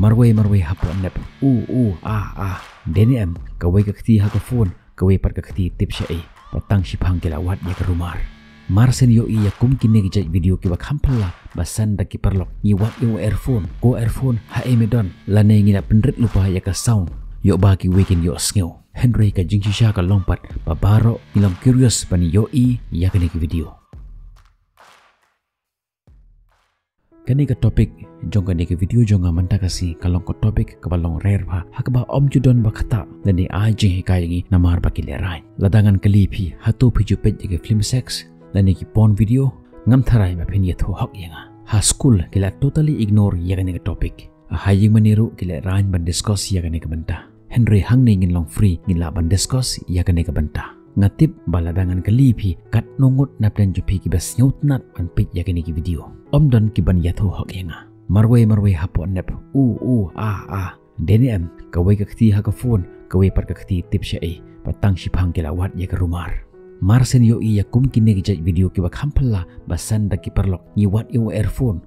marway hapon nep deni am kawai kakti ha ka phone kawai par kakti tip sha ai patang shipang kilawat ya ka rumar marsen yo iya kum kini ki video ki bakhampalla basan da ki perlok ni wat yo earphone ha emedon lane ngina pendret lupa ya ka sound yo ba ki weekend yo sngew Henry ka jingsi sha ka longpat babaro ilang curious pani yo ya kini ki video kani ka topic jong kani ka video jong amanta kasi kalong ko topic ka balong rare ba hakba om judon ba khata lani aji hikayangi namar ba kilerai ladangan kalipi hatu phiju pej ke film sex lani ki porn video ngam tharai ba phen yatho hok yanga ha school kila totally ignore ya kani ka topic haying maniru kila ran ban discuss ya kani ka banta Henry hang ngin long free ngin la ban discuss ya kani ka banta ngatip baladangan kalipi kat nungut na plan jupi ki bas nyut nat an pej ya kani ki video om don ki ban yatho hok yanga marway hapon nep deni am kawai kakti ha ka phone kawai par kakti tip sha ai patang shipang kilawat ya ka rumar marsen yo iya kum kini ki video ki bakhampalla basan da ki perlok ni wat yo earphone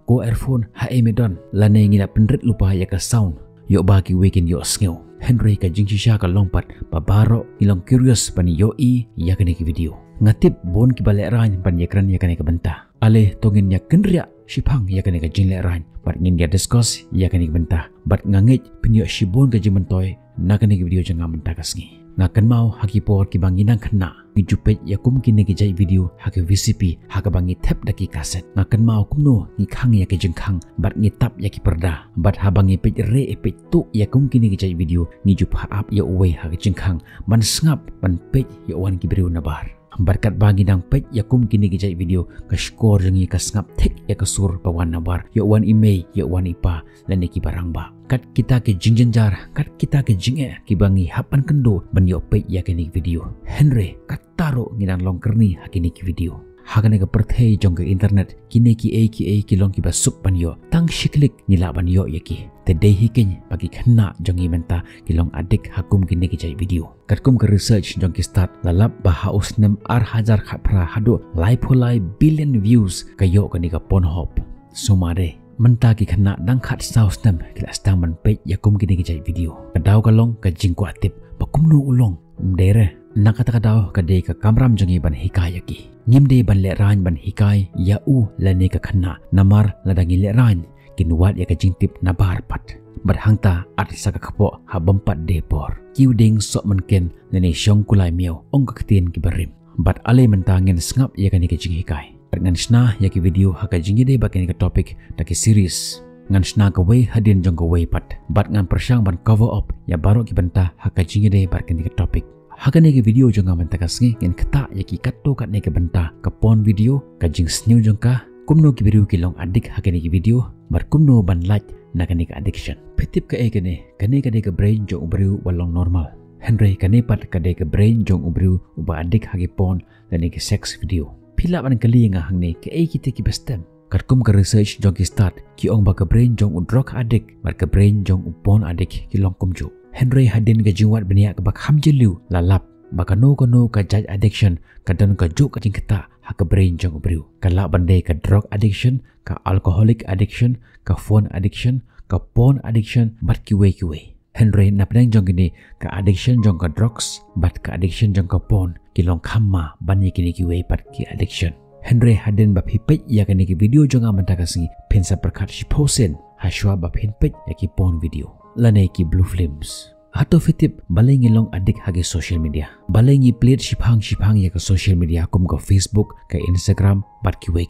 ha emedon lane ngina pendret lupa ya ka sound yo ba ki weekend yo sngew Henry ka jingsi sha ka longpat babaro ilang curious pani yo ya kani ki video ngatip bon ki bale ran pan yakran ya kani ka banta ale tongin ya kenria shipang ya kani ka jinle ran bat ngin dia discuss ya kani ka banta bat ngangej pinyo shibon ka jimentoy na kani ki video janga menta kasngi ngakan mau haki por ki banginang khna ni jupet ya kum kini ki video haki VCP haka bangi tap daki kaset ngakan mau kumno ni khang ya ki jengkhang bat ngi tap ya ki perda bat habangi pej re pej tu ya kum kini ki video ni jup ha ap ya uwe haki jengkhang man sngap ban pej ya wan ki beriu nabar berkat bagi dang pej ya kum kini ki video ka skor jangi ka sngap thek ya ka sur pawan nabar ya wan email ya wan ipa lan ki barang ba kat kita ke jingjenjar kat kita ke jinge ki bangi hapan kendo ban yo pej ya kini video Henry kat taro nginang long kerni hakini ki video hakane ka perthei jong ke internet kini ki long ki basuk ban yo tang shiklik nila ban yo yaki te dei hikin bagi khna jongi menta kilong adik hakum kini ki video katkum ke research jong ki start lalap baha usnem ar hajar khapra hado lai billion views kayo kani ka Pornhub sumare menta ki khna dang khat saus nam kila stang man pej yakum kini ki video kadaw kalong ka jingko atip pakumno ulong mdere nakata kadaw kadei ka kamram jongi ban hikayaki ngimde ban le ran ban hikai ya u lane ka khna namar ladangi le ran kinwat ya ka jingtip na bar pat berhangta at sa ka khapo ha bampat depor kiuding sok manken lane syong kulai miao ong ka ktin ki barim bat ale mentangin ngap ya ka ni ka jing hikai ngan shna ya ki video ha ka jingi de bakin ka topic ta ki series ngan shna ka way hadin jong ka way pat bat ngan persyang ban cover up ya baro ki banta ha ka jingi de bakin ka topic hakane ki video jong aman takasngi ngen khata ya ki katto kat ne ka banta ka pon video ka jing snew jong ka kumno ki video ki long adik hakane ki video bar kumno ban like na kane ka addiction pitip ka kane ka ka brain jong ubru walong normal Henry kane pat ka ka brain jong ubru uba adik hagi pon dan ki sex video pila ban kali nga hangne ka kite ki bestem katkum ka research jong ki start ki ong ba ka brain jong udrok adik bar ka brain jong upon adik ki long kumju Henry hadin ka jingwat benia ka bak hamjelu lalap bakano ka judge addiction kadon ka juk ka jingkata ha ka brain jong ubru kala bande ka drug addiction ka alcoholic addiction ka phone addiction ka porn addiction bat ki we Henry napnang jong gini ka addiction jong ka drugs bat ka addiction jong ka porn kilong khamma bani kini ki we pat ki addiction Henry hadin ba phipej ya kani ki video jong amanta kasingi pensa perkhat shiposen hashwa ba phinpej ya ki porn video lane ki blue films hato fitip balengi long adik hage social media balengi plate shipang ya ka social media kum ka Facebook ka Instagram bat ki we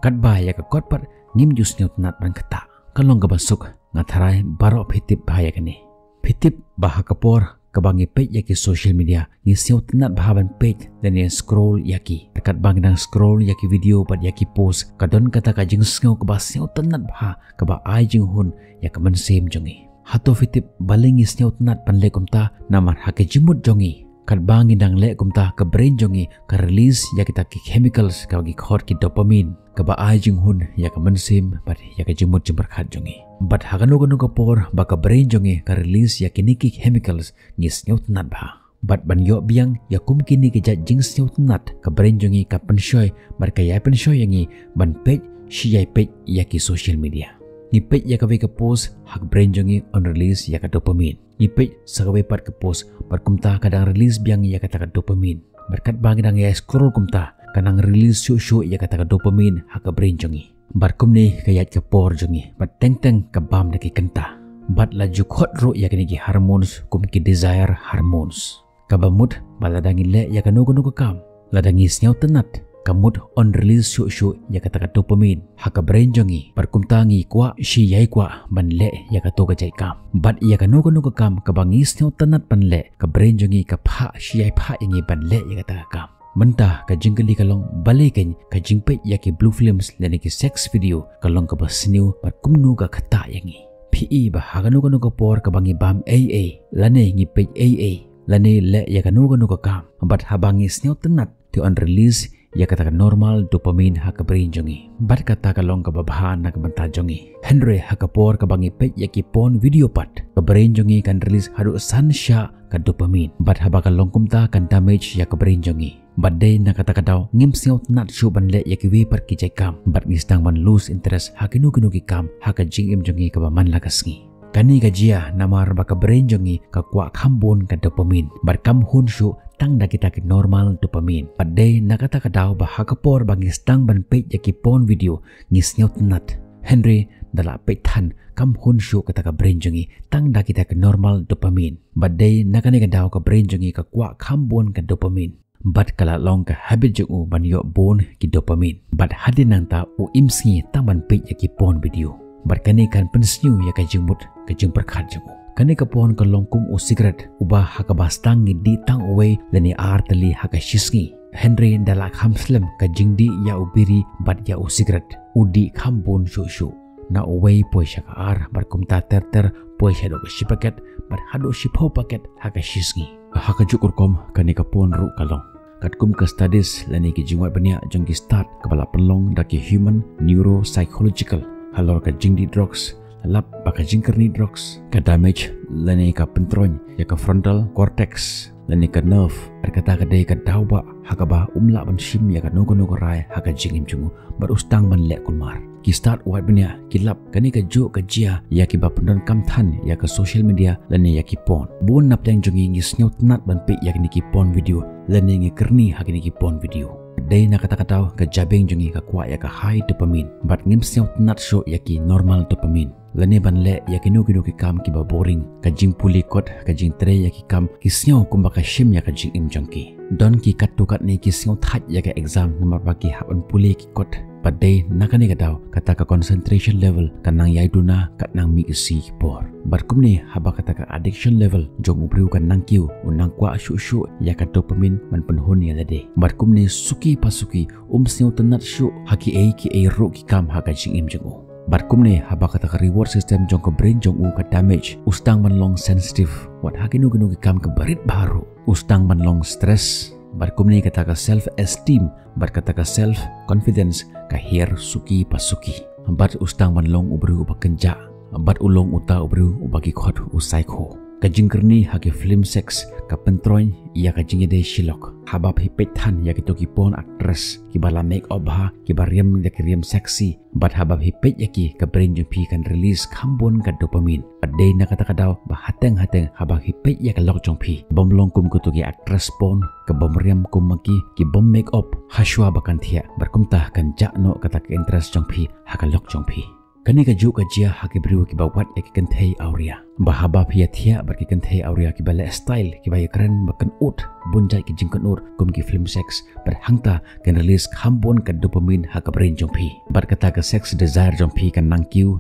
kat ba ya ka kot pat ngim jus nyot nat ban kata kalong ka basuk ngatharai baro fitip ba ya kani fitip bah kapor kabangi page ya ki social media ni siot nat bahaban page dan ya scroll ya ki dekat bang nang scroll ya ki video bat ya ki post kadon kata ka jing sngo ka ba siot nat bah ka ba ai jing hun ya ka man sem jongi hato fitip balengi snyot nat pan lekumta namar hake jimut jongi kat bangi dang lekumta ka brain jongi ka release ya kita ki chemicals ka gi khot ki dopamine ka ba ajing hun ya ka mansim bat ya ka jimut jimbarkhat jongi bat hagano ka por ba ka brain jongi ka release ya ki niki chemicals ni snyot nat ba bat ban yo biang ya kum kini ki jing snyot nat ka brain jongi ka penshoy bar ka ya penshoy yangi ban page shi ya page ya ki social media Ngipit ya kawe ke post hak brain jongi on release ya ka dopamine. Ngipit sa kawe pat ke post berkumta kadang release biang ya kata ka dopamine. Berkat bagi dang ya scroll kumta kadang release show ya kata ka dopamine hak ka brain jongi. Barkum ni kayat ke por jongi. Bat teng-teng ke bam daki kenta. Bat laju khot ro ya kini ki hormones kum ki desire hormones. Kabamut baladangi le ya ka nugo kam. Ladangi snyau tenat. Kamut on release show ya kata ka dopamine haka brain jongi perkumtangi kwa shi yai kwa banle ya ka toga jai kam bat ya ka nugo kam ka bangis nyo tanat banle ka brain jongi ka pha shi yai pha yangi banle ya kata ka kam mentah ka jingkali kalong balikin ka jingpe ya ki blue films lene ki sex video kalong ka basniu perkumnu ka kata yangi PE ba haka nugo por ka bangi bam AA lane ngi pe AA lane le ya ka nugo kam bat habangis nyo tanat to on release ya kata normal dopamine haka brain jongi bat kata kalong ka babahan na kabanta jongi Henry haka por ka bangi pet ya ki pon video pat ka brain jongi kan release hadu sansha ka dopamine bat haba kalong kumta kan damage ya ka brain jongi bat day na kata kadaw ngim siot nat shu banle ya ki we par ki jai kam bat ngistang man lose interest hakinu ki kam haka jing im jongi ka baman lakas ngi kani ka jia namar ba ka brain jongi ka kwa khambon ka dopamine bat kam hun shu tang da kita ki normal dopamine padai nakata kadaw bah kapor bangis tang ban pe ya ki pon video ngis nyot nat Henry dala pe than kam hun shu kata ka brain jongi tang da kita ki normal dopamine badai nakani kadaw ka brain jongi ka kwa khambon ka dopamine bat kala long ka habit jongu ban yo bon ki dopamine bat hadin nang ta u imsi tang ban pe ya ki pon video bat kani kan pensniu ya ka jingmut ka jing perkhat jongu kani kapon ka longkum u cigarette uba haka bastang di tang away lani artali haka shisngi Henry dalak hamslem ka jingdi ya ubiri bat ya u cigarette udi khambon shu na away poisha ka ar barkum ta ter poisha do ka shipaket bat hado shipho paket haka shisngi haka jukur kom kani kapon ru kalong katkum ka studies lani ki jingwat bania jongki start kabala penlong daki human neuropsychological halor ka jingdi drugs lap baka jingkerni drugs ka damage lani ka pentroñ ya ka frontal cortex lani ka nerve berkata ka day ka dawba haka ba umla ban shim ya ka nogo rai haka jingim jungu bar ustang ban le kulmar ki start wat benya ki lap kani ka jo ka jia ya ki ba pendon kam than ya ka social media lani ya ki pon bun nap tang jungi ngi snyot nat ban pe ya ki pon video lani ngi kerni haka ni ki pon video day na kata-kataw ka jabeng jungi ka kwa ya ka high dopamine bat ngim snyot nat show ya ki normal dopamine lani banle ya ki nugi kam ki ba boring ka jing puli kot ka jing tre ya ki kam ki snyo kumba ka shim ya ka jing im jongki don ki kat ni ki snyo that ya ka exam number ba ki haban puli ki kot padai nakani ka daw kata ka concentration level kanang yaiduna kat nang mi si por barkum ni haba kata ka addiction level jong ubriu kan nang kiu unang kwa shu ya ka dopamine man penhon ya lade barkum ni suki pasuki snyo tenat shu haki ki ro ki kam ha ka jing im jongu barkum ni haba kata ka reward system jong ko brain jong u ka damage ustang man long sensitive wat hakinu ki kam ka barit baru ustang man long stress barkum ni kata ka self esteem bar kata ka self confidence ka hier suki pasuki bat ustang man long ubru ubakenja bat ulong uta ubru ubagi khot u psycho ka jingkerni haki film sex ka pentroñ ya ka jingede shilok habab hipet than ya ki toki pon actress ki bala make up ha ki bariam ya ki riam sexy bat habab hipet ya ki ka brain jumpi kan release khambon ka dopamine padai na kata kadaw ba hateng habab hipet ya ka lok jumpi bomlong kum ko toki actress pon ka bomriam kum maki ki bom make up hashwa bakan thia barkumta kan jakno kata ka interest jumpi ha ka lok jumpi kani ka juk jia haki briu ki bawat ya ki kenthei auria bahaba phia thia bar ki kenthei auria ki bala style ki bai keren bakan ut bunjai ki jingkan ur kum ki film sex bar hangta kan release khambon ka dopamine ha ka brain jompi bar kata ka sex desire jompi kan nangkiu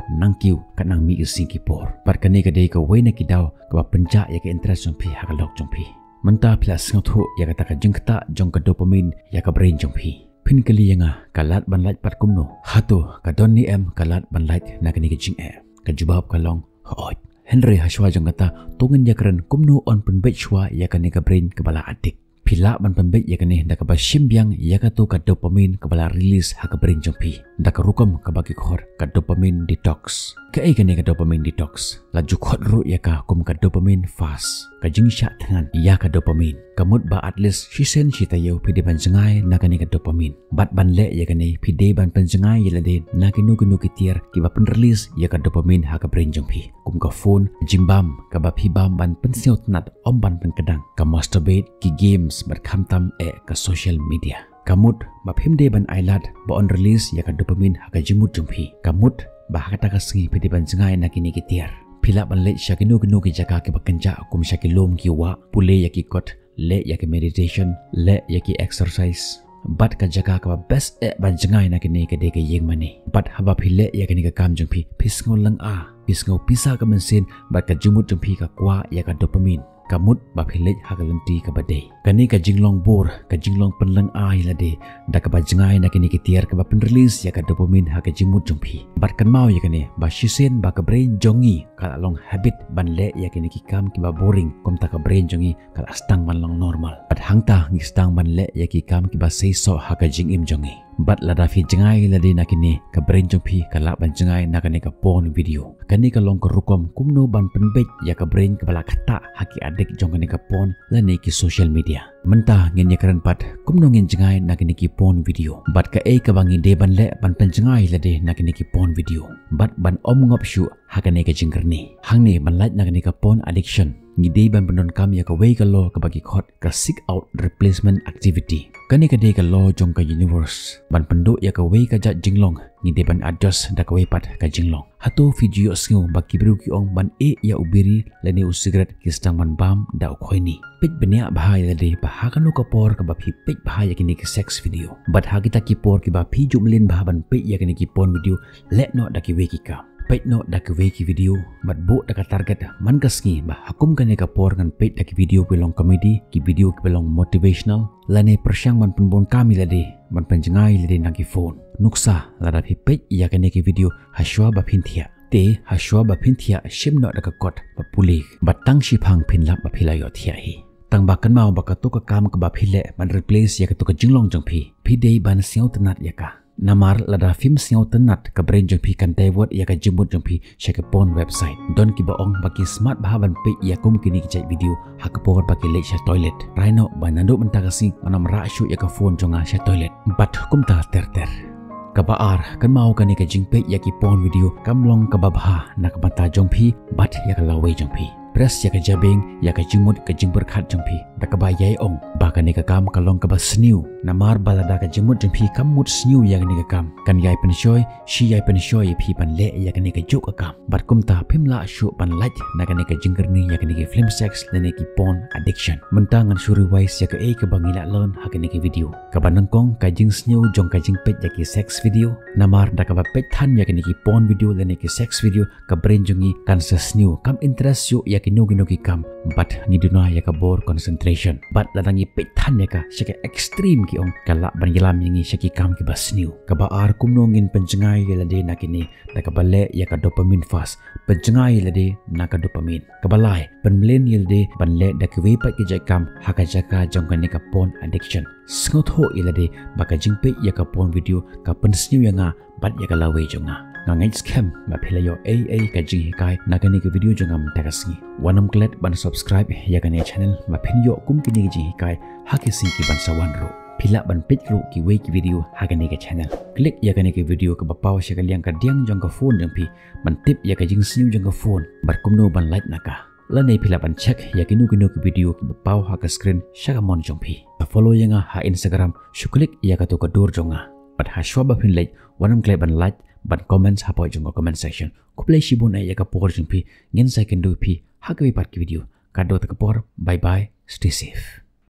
kan nang mi isi ki por bar kani ka dei ka wena ki daw ka penja ya ki interest jompi ha ka lok jompi menta plus ngothu ya kata ka jingkta jong ka dopamine ya ka brain jompi pin kali yanga kalat banlait pat kumno hatu ka donni em kalat banlait na kani jing ka jubab kalong hoi Henry hashwa jong kata tungen yakran kumno on penbet shwa ya kani ka brain ka bala adik pila ban penbet ya kani da ka ba shimbyang ya ka to ka dopamine ka bala release ha ka brain jompi da ka rukom ka bagi khor ka dopamine detox ka ai kani ka dopamine detox la jukhot ru ya ka kum ka dopamine fast kajing syak tangan ya ka dopamine kamut ba at least shisen shitayo pide ban jangai na kani ka dopamine bat ban le ya kani pide ban pen jangai ya lade na kinu kinu kitier ki ba pen release ya ka dopamine ha ka brain jong pi kum ka phone jimbam ka ba pi bam ban pen siot nat om ban pen kadang ka masturbate ki games bar khamtam ka social media kamut ba phimde ban ailat ba on release ya ka dopamine ha ka jimut jong pi kamut ba ha ka singi pide ban jangai na kini kitier pila ban le shakinu kinu ki jaka ke bakanja kum shakilom ki wa pule ya ki kot le ya ki meditation le ya ki exercise bat ka jaka ka best ban jangai na kini ke de ke yeng mani bat haba phile ya kini ka kam jung phi pisngo lang a pisngo pisa ka mensin bat ka jumut jung phi ka kwa ya ka dopamine kamut ba phile ha ka lanti ka bade kani ka jinglong bor ka jinglong penlang a hilade da ka ba jangai na kini ke tiar ka ba pen release ya ka dopamine ha ka jimut jung phi bat kan mau ya kani ba shisen ba ka brain jongi ka long habit ban le ya kini ki kam ki ba boring kom ta ka brain jongi ka astang ban long normal bat hangta ngi stang ban le ya ki kam ki ba sei so ha ka jing im jongi bat lada fi jangai lade na kini ka brain jong phi ka la ban jangai na kani ka pon video kani ka long ka rukom kumno ban penbek ya ka brain ka bala khata haki adik jong kani ka pon la ne ki social media mentah ngin ya karan pat kumno ngin jangai na kini ki pon video bat ka ka bangi de ban le ban pen jangai lade na kini ki pon video bat ban om ngop shu hakane ka jingkerni hangni ban lait na kini ka pon addiction ngide ban penon kam ya ka wei ka lo ka bagi khot ka seek out replacement activity kani ka de ka lo jong ka universe ban pendo ya ka wei ka ja jinglong ngide ban adjust da ka wei pat ka jinglong hato video sngo baki bru ki ong ban ya ubiri lani usigret ki stang ban bam da khoini pej benya bahaya de bah kan lo ka por ka ba phi pej bahaya kini ki sex video bat ha kita ki por ki ba phi jumlin bah ban pej ya kini ki pon video let no da ki wei ki ka pej no da ki wei ki video mat bo da ka target man ka sngi ba hakum kan ka por kan pej da ki video belong comedy ki video ki belong motivational lane persyang man penbon kami lade man penjengai lade na ki phone nuksa lada phi pej ya kan ki video hashwa ba phinthia te hashwa ba phinthia shim no da ka kot ba pulik batang shipang phinlap ba philayo thia hi tang ba kan mau ba ka to ka kam ka ba phile man replace ya ka to ka jinglong jong phi dei ban siau tanat ya ka namar lada film siau tanat ka brain jong phi kan tewot ya ka jimut jong phi shake pon website don ki ba ong baki smart bahaban pe ya kum kini ki video hakapor baki le sha toilet raino banando menta kasi anam ra shu ya ka phone jonga sha toilet bat kum ta ter ka ba ar kan mau kani ka jingpe ya ki pon video kamlong ka babha na ka mata jong phi bat ya ka lawei jong phi press ya ka jabing ya ka jimut ka jingper khat jong phi da ka ba yai ong ba kani ka kam kalong ka ba snew namar balada ka jimut jong phi kam mut snew ya kani ka kam kan yai pen shoy shi yai pen shoy phi pan le ya kani ka juk ka kam bat kum ta phimla shu pan light na kani ka jingkerni ya kani ki film sex na ne ki pon addiction mentangan suri wise ya ka ka bangila lon ha kani ki video ka banangkong ka jing snew jong ka jing pet ya ki sex video namar da ka ba pet than ya kani ki pon video le ne ki sex video ka brain jongi kan sa snew kam interest yu ya ki no ki kam bat ngiduna ya ka bor concentration bat ladangi pet than ya ka shake extreme ki ong kala ban yelam yangi shaki kam ki bas new ka ba ar kumnongin penjengai lade na kini da ka bale ya ka dopamine fast penjengai lade na ka dopamine ka balai penmlen yelde ban le da ki we pa ki jai kam haka jaka jong ka ne ka pon addiction sngot ho ilade ba ka jingpe ya ka pon video ka pen snew ya nga bat ya ka lawe jonga ngai scam ma phelayo ka jing kai na ka ne ka video jongam takasngi wanam klet ban subscribe ya ka ne channel ma phenyo kum ki ne jing kai hakisi ki ban sawan ro phila ban page ro ki we ki video hagane ka channel click ya ka ne ki video ka bapaw sha ka liang ka diang jong ka phone jong pi ban tip ya ka jing snew jong ka phone bar kumno ban like naka la nei phila ban check ya ki nu ki video ki bapaw ha ka screen sha ka mon jong pi follow ya nga ha Instagram shuklik ya ka to ka dur jonga pat ha shwa ba phin like wanam klep ban like ban comments ha po jong ka comment section ko play shibun ya ka por jong pi ngin sai kan do pi ha ka wi pat ki video ka do ta ka por bye bye stay safe